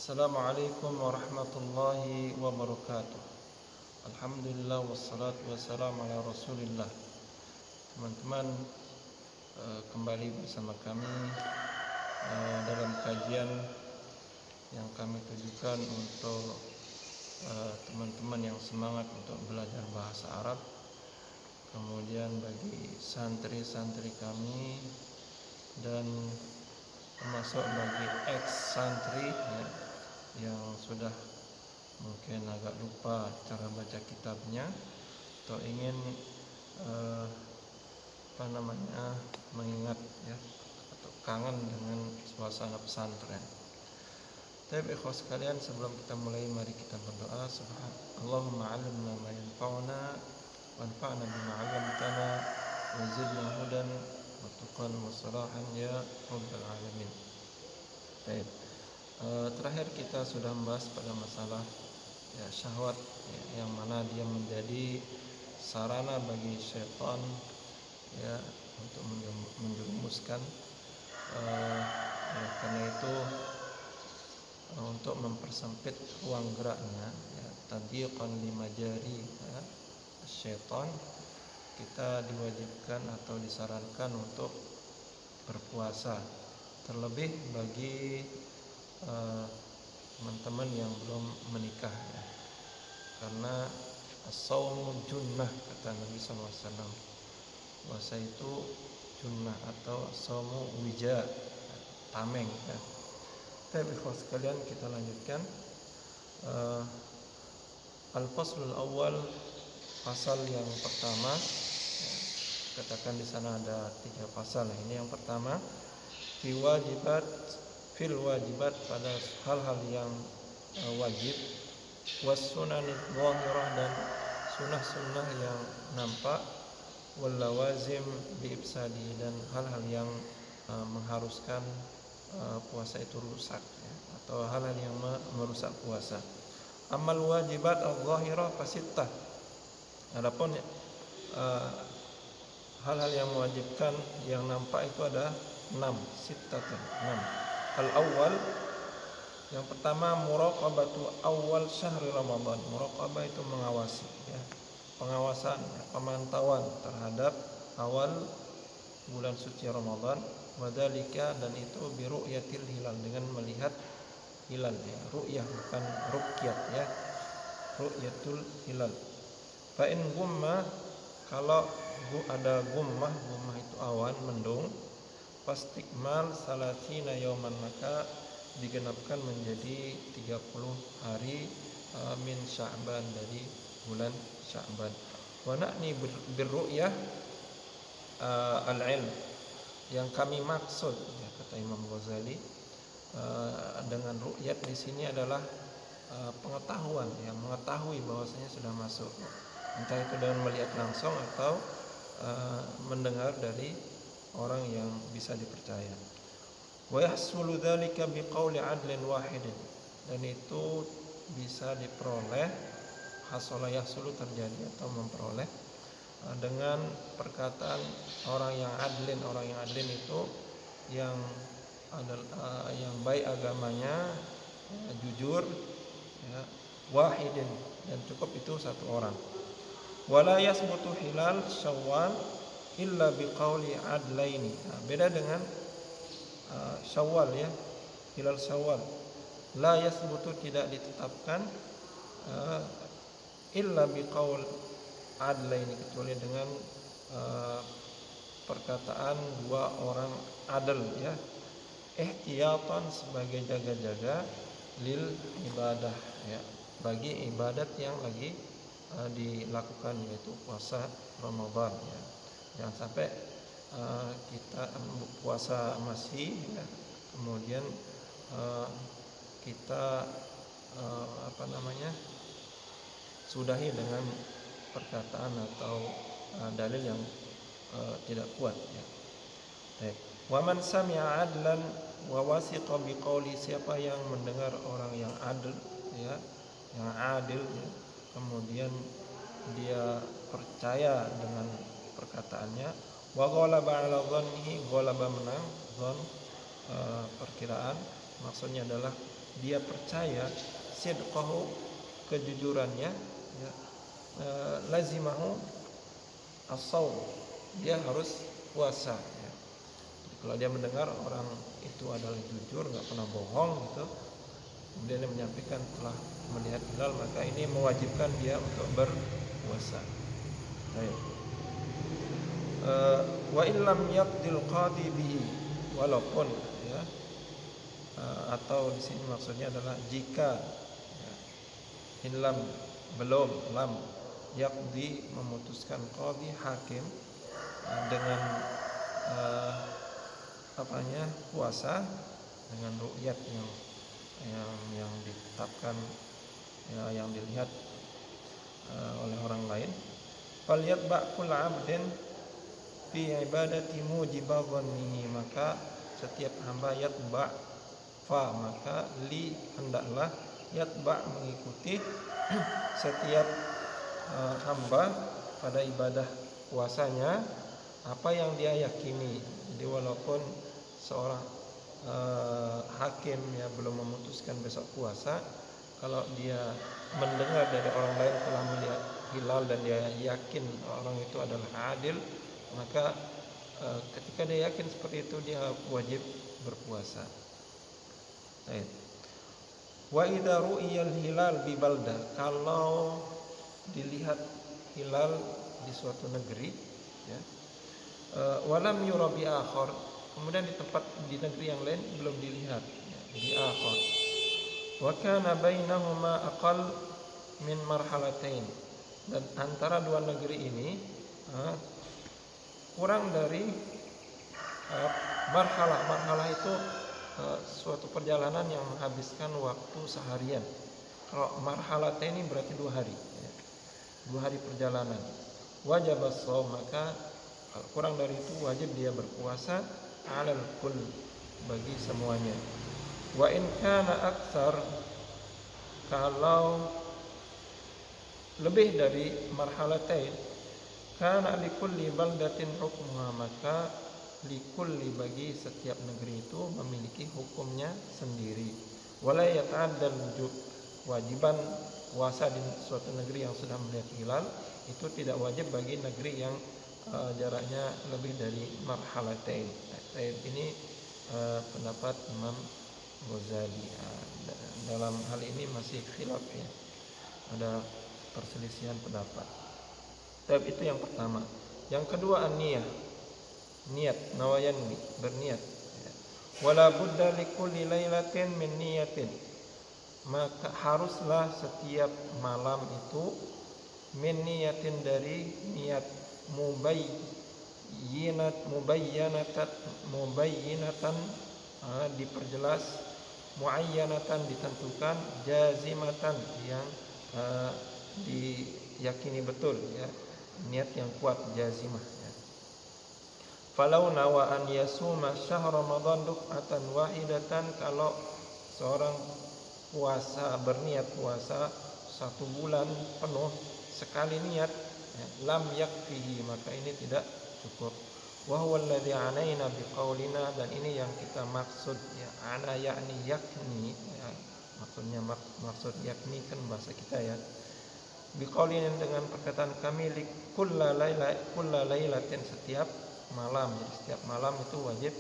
Assalamualaikum warahmatullahi wabarakatuh. Alhamdulillah wassalatu wassalamu ala Rasulillah. Teman-teman, kembali bersama kami dalam kajian yang kami tujukan untuk teman-teman yang semangat untuk belajar bahasa Arab. Kemudian bagi santri-santri kami dan termasuk bagi ex-santri yang sudah mungkin agak lupa cara baca kitabnya atau ingin mengingat atau kangen dengan suasana pesantren. Tapi ikhwas sekalian, sebelum kita mulai mari kita berdoa. Allahumma 'allimna ma yanfa'una wanfa'na bima 'allamtana wa zidna hudan wa tuqan wa salahan ya rabbal alamin. Baik. Terakhir kita sudah membahas pada masalah syahwat, yang mana dia menjadi sarana bagi syaitan untuk menjerumuskan. Karena itu untuk mempersempit ruang geraknya, tadyiqan limajari syaitan, kita diwajibkan atau disarankan untuk berpuasa, terlebih bagi teman-teman yang belum menikah, karena as-shaumu junnah, kata Nabi SAW. Puasa itu junnah atau as-shaumu wija, tameng. Tapi ikhwas sekalian, kita lanjutkan. Al-faslul awal, pasal yang pertama. Katakan di sana ada 3 pasal. Ini yang pertama, fil wajibat, pada hal-hal yang wajib, was sunanit zahirah, dan sunnah-sunnah yang nampak, wal lawazim bi ibsadi, dan hal-hal yang mengharuskan puasa itu rusak, atau hal-hal yang merusak puasa. Amal wajibat al-zahirah fasittah. Adapun hal-hal yang mewajibkan yang nampak itu ada 6. Al-awwal, yang pertama, muraqabatu awal syahri Ramadan. Muraqabah itu mengawasi, pengawasan, pemantauan terhadap awal bulan suci Ramadan. Wadzalika, dan itu bi ru'yatil hilal, dengan melihat hilal, ru'yah bukan ruqyat, ru'yatul hilal. Fa in gumma, kalau ada gummah itu awan mendung, fastikmal salasina yauman, maka digenapkan menjadi 30 hari min Sya'ban, dari bulan Sya'ban. Wa na'ni birru'yah al-ilm, yang kami maksud, kata Imam Ghazali, dengan ru'yat di sini adalah pengetahuan, mengetahui bahwasanya sudah masuk, entah itu dengan melihat langsung atau mendengar dari orang yang bisa dipercaya. Wa yahsulu dzalika biqauli 'adlin wahidin, dan itu bisa diperoleh, hasala yahsulu, terjadi atau memperoleh, dengan perkataan orang yang adlin. Orang yang adlin itu yang baik agamanya, jujur, wahidin, dan cukup itu satu orang. Wala yasbutu hilal Syawal illa biqauli adlaini. Beda dengan Syawal, hilal Syawal. La yasbutu, tidak ditetapkan, illa biqaul adlaini, kecuali dengan perkataan 2 orang adil, ihtiyatan, sebagai jaga-jaga, lil ibadah, bagi ibadat yang lagi dilakukan, yaitu puasa Ramadan. Jangan sampai kita puasa masih, kemudian kita sudahi dengan perkataan atau dalil yang tidak kuat. Wa man sami'a adlan wa wasiqa biqauli, siapa yang mendengar orang yang adil, yang adil, kemudian dia percaya dengan perkataannya, wa ghalaba 'ala dhannihi, ghalaba, menang, dhann perkiraan, maksudnya adalah dia percaya sidqahu, kejujurannya, ya, lazimahu as-shaum, dia harus puasa, ya. Jadi kalau dia mendengar orang itu adalah jujur, nggak pernah bohong gitu, kemudian dia menyampaikan telah melihat hilal, maka ini mewajibkan dia untuk berpuasa. Baik. Wa illam yaqdil qadi bihi, walaupun, ya, atau di sini maksudnya adalah jika, ya, illam belum, lam yaqdi memutuskan, qadi hakim, dengan puasa, dengan ru'yat yang ditetapkan, ya, yang dilihat oleh orang lain. Falyatba' kull 'abdin fi ibadati mujiba dhannihi, maka setiap hamba yatba' maka hendaklah yatba' mengikuti setiap hamba pada ibadah puasanya apa yang dia yakini. Jadi walaupun seorang hakim ya belum memutuskan besok puasa, kalau dia mendengar dari orang lain telah melihat hilal dan dia yakin orang itu adalah adil, maka ketika dia yakin seperti itu dia wajib berpuasa. Baik. Wa idza ru'iyal hilal bi baldah, kalau dilihat hilal di suatu negeri, ya, walam yura bi akhar, kemudian di negeri yang lain belum dilihat, ya, di akhar, wa kana bainahuma aqal min marhalatain, dan antara dua negeri ini kurang dari marhalah itu suatu perjalanan yang menghabiskan waktu seharian. Kalau marhalatain ini berarti 2 hari, ya, 2 hari perjalanan. Wajib as-shaum, maka kalau kurang dari itu wajib dia berpuasa, alal kull, bagi semuanya. Wa in kana aktsar, kalau lebih dari marhalatain, kana likulli baldatin hukmuha, maka likulli, bagi setiap negeri itu memiliki hukumnya sendiri. Wala yata'addal wujub, wajiban puasa di suatu negeri yang sudah melihat hilal itu tidak wajib bagi negeri yang jaraknya lebih dari marhalatain. Ini pendapat Imam Ghazali. Dalam hal ini masih khilaf, ya, ada perselisihan pendapat. Tapi itu yang pertama. Yang kedua, an-niyah, niat, nawayanwi, berniat. Wala budda likulli lailatin min niyatin, maka haruslah setiap malam itu min niyatin, dari niat, mubayyinatan, diperjelas, muayyanatan, ditentukan, jazimatan, yang diyakini betul, ya, niat yang kuat, jazimah, ya. Falau nawa an yasuma syahr Ramadan duf'atan wahidatan, kalau seorang berniat puasa 1 bulan penuh sekali niat, ya, lam yakfihi, maka ini tidak cukup. Wa huwa alladhi anaina biqaulina, dan ini yang kita maksud, ya, ana yakni yakni, ya, maksudnya maksud yakni kan bahasa kita, ya, biqaulina, dengan perkataan kami, kulla lailatin, setiap malam. Jadi setiap malam itu wajib,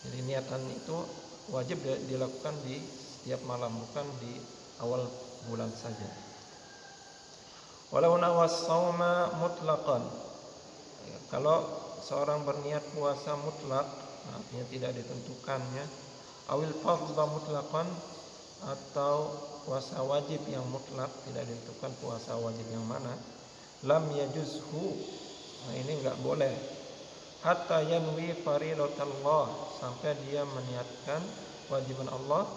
jadi niatan itu wajib dilakukan di setiap malam, bukan di awal bulan saja. Walau nawas shauma mutlaqan, kalau seorang berniat puasa mutlak, artinya tidak ditentukannya, awil fardha mutlaqan, atau puasa wajib yang mutlak, tidak ditentukan puasa wajib yang mana, lam yajuzhu, ini enggak boleh, hatta yanwi faridatallah, sampai dia meniatkan wajiban Allah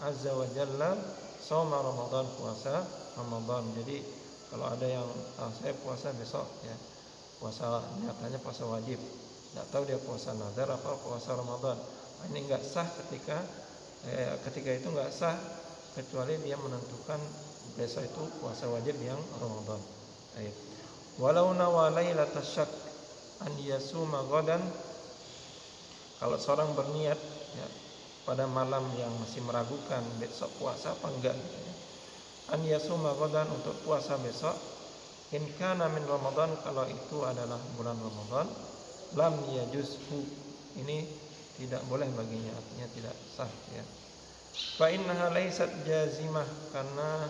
azza wa jalla, shauma Ramadan, puasa Ramadan. Jadi kalau ada yang saya puasa besok, ya, puasa nyatanya puasa wajib, tidak tahu dia puasa nazar apa puasa Ramadan, ini enggak sah, ketika itu enggak sah kecuali dia menentukan besok itu puasa wajib yang Ramadan. Walau nawa lailatasy syak an yasuma ghadan, kalau seorang berniat, ya, pada malam yang masih meragukan besok puasa apa enggak gitu ya. An yasuma ghadan, untuk puasa besok, in kana min Ramadan, kalau itu adalah bulan Ramadan, lam yajuzhu, ini tidak boleh baginya, artinya tidak sah ya. Fa innaha laysat jazimah, karena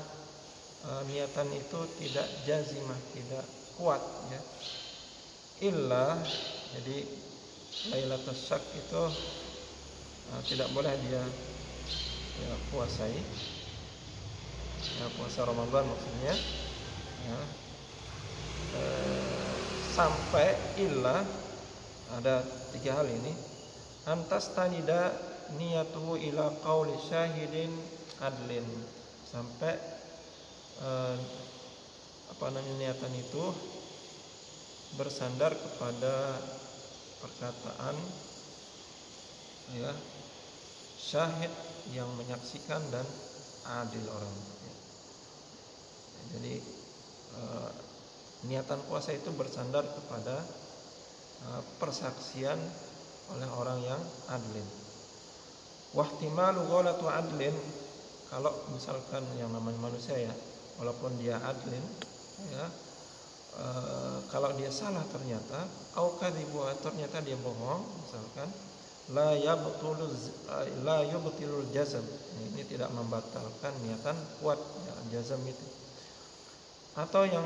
niatan itu tidak jazimah, tidak kuat ya. Illa, jadi Lailatul Syak itu tidak boleh dia ya, puasai ya, puasa Ramadan maksudnya ya, sampai illa, ada 3 hal ini. Antas tanida niyatuhu ila qauli syahidin adlin, sampai niatan itu bersandar kepada perkataan ya syahid yang menyaksikan dan adil orang ya. Jadi niatan puasa itu bersandar kepada persaksian oleh orang yang adlin. Wahtimalu ghalatu adlin, kalau misalkan yang namanya manusia ya, walaupun dia adlin ya, kalau dia salah ternyata, au kadhibu, ternyata dia bohong misalkan, la yubtilul jazm, ini tidak membatalkan niatan kuat ya, jazm itu. Atau yang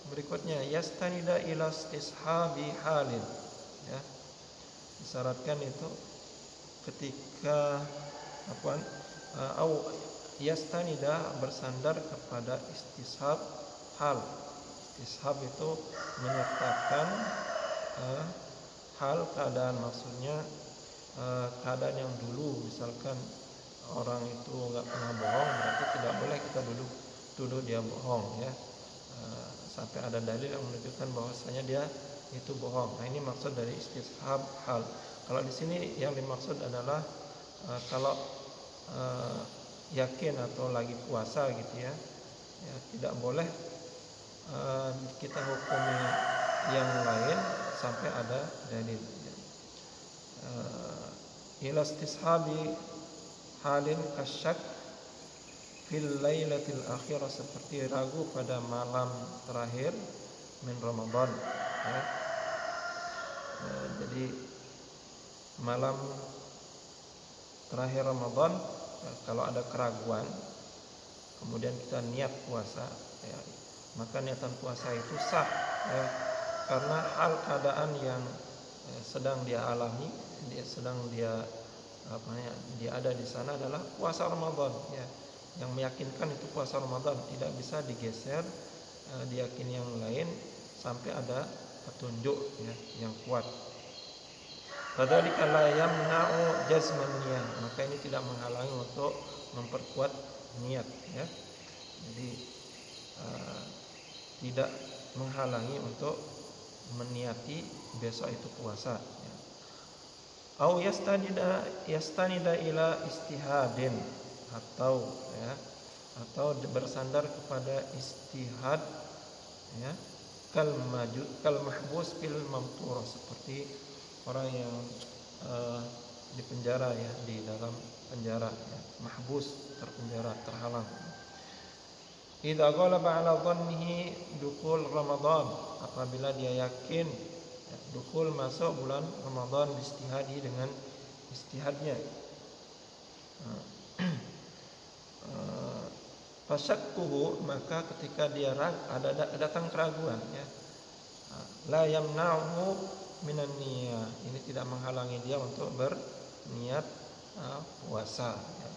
berikutnya, yastanida ila istishabi halin ya, disyaratkan itu ketika au yastanida, bersandar kepada istishab hal. Istishab itu menyertakan hal, keadaan, maksudnya keadaan yang dulu, misalkan orang itu nggak pernah bohong, berarti tidak boleh kita tuduh dia bohong ya, sampai ada dalil yang menunjukkan bahwasanya dia itu bohong. Nah, ini maksud dari istishab hal. Kalau di sini yang dimaksud adalah kalau yakin atau lagi puasa gitu ya, tidak boleh kita hukumi yang lain sampai ada dalil. Ila istishabi halin kasyak fil lailatil akhirah, seperti ragu pada malam terakhir min Ramadan ya. Jadi malam terakhir Ramadan ya, kalau ada keraguan kemudian kita niat puasa ya, maka niatan puasa itu sah ya, karena hal keadaan yang sedang dia alami, dia ada di sana adalah puasa Ramadan ya. Yang meyakinkan itu puasa Ramadan, tidak bisa digeser diyakini yang lain sampai ada petunjuk ya, yang kuat. Fadzalika la yamna'u jazman niyah, maka ini tidak menghalangi untuk memperkuat niat ya. Jadi tidak menghalangi untuk meniati besok itu puasa ya. Au yastanida ila istihadin, atau bersandar kepada istihad ya, kal mahbus fil mamturah, seperti orang yang di penjara ya, di dalam penjara ya, mahbus, terpenjara, terhalang. Idza ghalaba ala dhannihi dukhul Ramadan, apabila dia yakin ya, dukhul, masuk bulan Ramadan, istihadi, dengan istihadnya. Fasyakkuhu, maka ketika dia datang keraguan ya, la yamna'u minan niyah, ini tidak menghalangi dia untuk berniat puasa ya.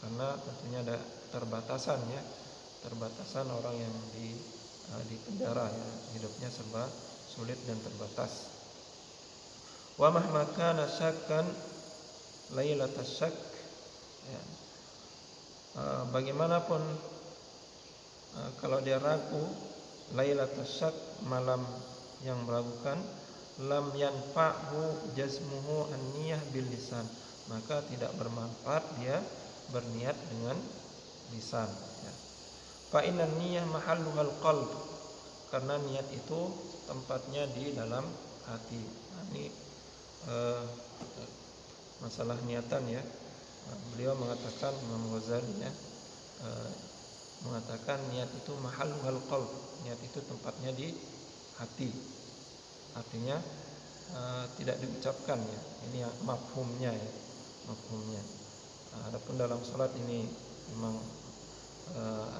Karena tentunya ada terbatasan orang yang di penjara ya, hidupnya serba sulit dan terbatas. Wa mahma kana syakkan lailatas syak ya, bagaimanapun kalau dia ragu, lailatus syak, malam yang meragukan, lam yanfa'hu jazmuhu an-niyah bil lisan, maka tidak bermanfaat dia berniat dengan lisan ya. Fa innan niyyah mahalluhal qalb, karena niat itu tempatnya di dalam hati. Nah, ini masalah niatan ya. Beliau mengatakan, Imam Ghazali ya, mengatakan niat itu mahallul qalb, niat itu tempatnya di hati. Artinya tidak diucapkan ya. Ini yang mafhumnya ya, mafhumnya. Adapun dalam salat ini memang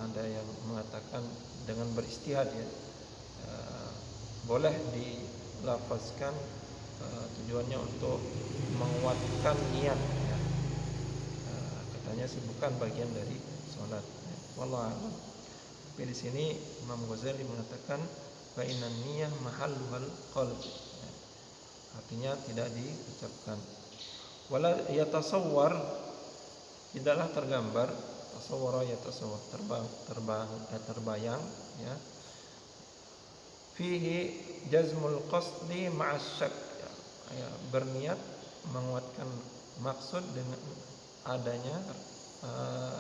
ada yang mengatakan dengan beristihad ya, boleh dilafazkan tujuannya untuk menguatkan niat ya. Katanya sih bukan bagian dari salat ya. Wallahu a'lam. Tapi di sini Imam Ghazali mengatakan fa innan niyyah mahalluhal qalb ya. Artinya tidak diucapkan. Wala yatasawwar, tidaklah tergambar, tasawwara yatasawwar, terbayang ya, fihi jazmul qasdi ma'as syak ya, berniat menguatkan maksud dengan adanya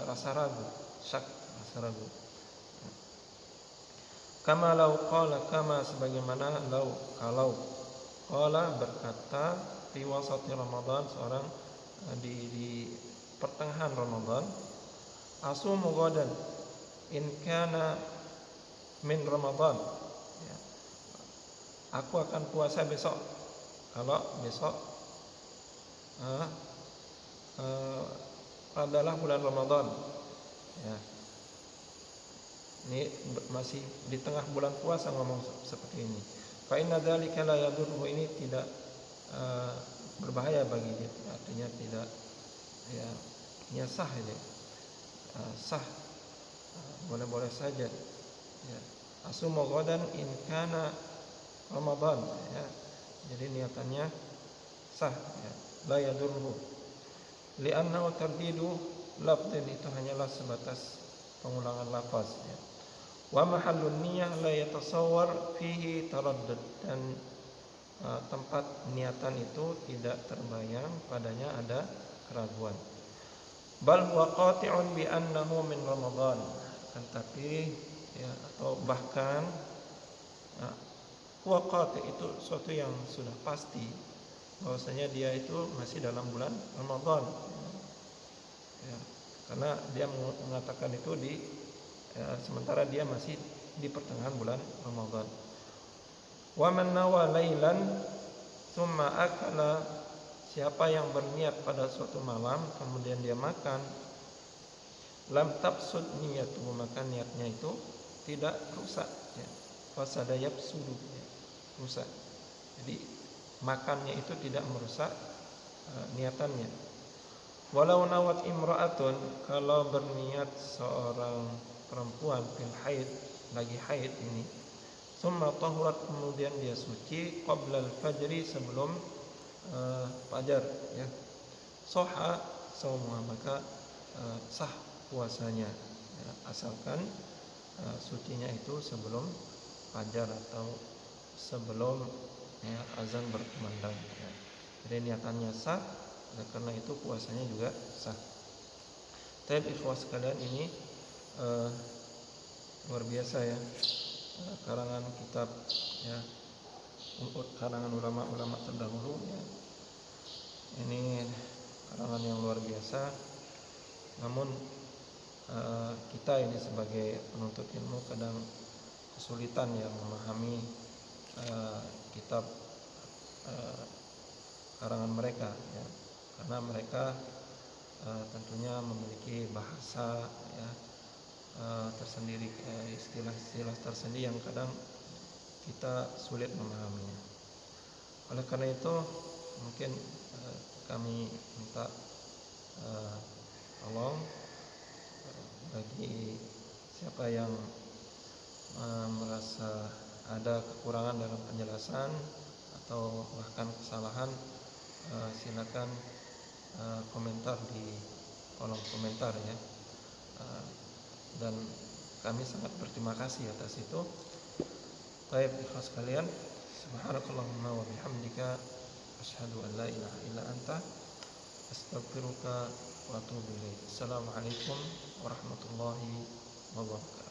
rasa ragu, syak, rasa ragu. Kama lau qala, kama sebagaimana lau, kalau qala berkata fi wasati Ramadan, seorang di pertengahan Ramadan, asumu ghadan in kana min Ramadan ya, aku akan puasa besok kalau besok adalah bulan Ramadan ya. Ini masih di tengah bulan puasa ngomong seperti ini. Fa inna dzalika la yadurru, ini tidak berbahaya bagi dia, artinya tidak ya, artinya sah ya. Sah, boleh-boleh saja ya. Asumu ghadan in kana Ramadan ya. Jadi niatannya sah ya. La yadurru li'annahu tardidu lafdhin, itu hanyalah sebatas pengulangan lafaz ya. Wa mahallun niyyah la yatasawwar fihi taraddud, dan tempat niatan itu tidak terbayang padanya ada keraguan. Bal huwa qati'un bi annahu min Ramadan, tetapi ya, atau bahkan huwa qati', itu suatu yang sudah pasti bahwasanya dia itu masih dalam bulan Ramadan ya, karena dia mengatakan itu sementara dia masih di pertengahan bulan Ramadan. Wa man nawa lailan tsumma akala, siapa yang berniat pada suatu malam kemudian dia makan, lam tafsud niyatu, maka niatnya itu tidak rusak ya. Fasada yafsudu ya, rusak. Jadi makannya itu tidak merusak niatannya. Walau nawat imra'atun, kalau berniat seorang perempuan fil haid, lagi haid ini, summa tahurat, kemudian dia suci, qabla al-fajri, sebelum fajar ya, soha saumuha, maka sah puasanya ya, asalkan sucinya itu sebelum fajar atau sebelum ya, azan berkumandang ya. Jadi niatannya sah, nah, karena itu puasanya juga sah. Tapi ikhwas sekalian, ini luar biasa ya, karangan kitab ya, karangan ulama-ulama terdahulu ya. Ini karangan yang luar biasa. Namun kita ini sebagai penuntut ilmu kadang kesulitan ya memahami kitab karangan mereka ya, karena mereka tentunya memiliki bahasa ya, tersendiri, istilah-istilah tersendiri yang kadang kita sulit memahaminya. Oleh karena itu mungkin kami minta tolong bagi siapa yang merasa ada kekurangan dalam penjelasan atau bahkan kesalahan, silakan komentar di kolom komentar ya. Dan kami sangat berterima kasih atas itu. Baik ikhlas sekalian, subhanakallahumma wa bihamdika asyhadu an la ilaha illa anta astaghfiruka wa atubu ilaik. Assalamualaikum warahmatullahi wabarakatuh.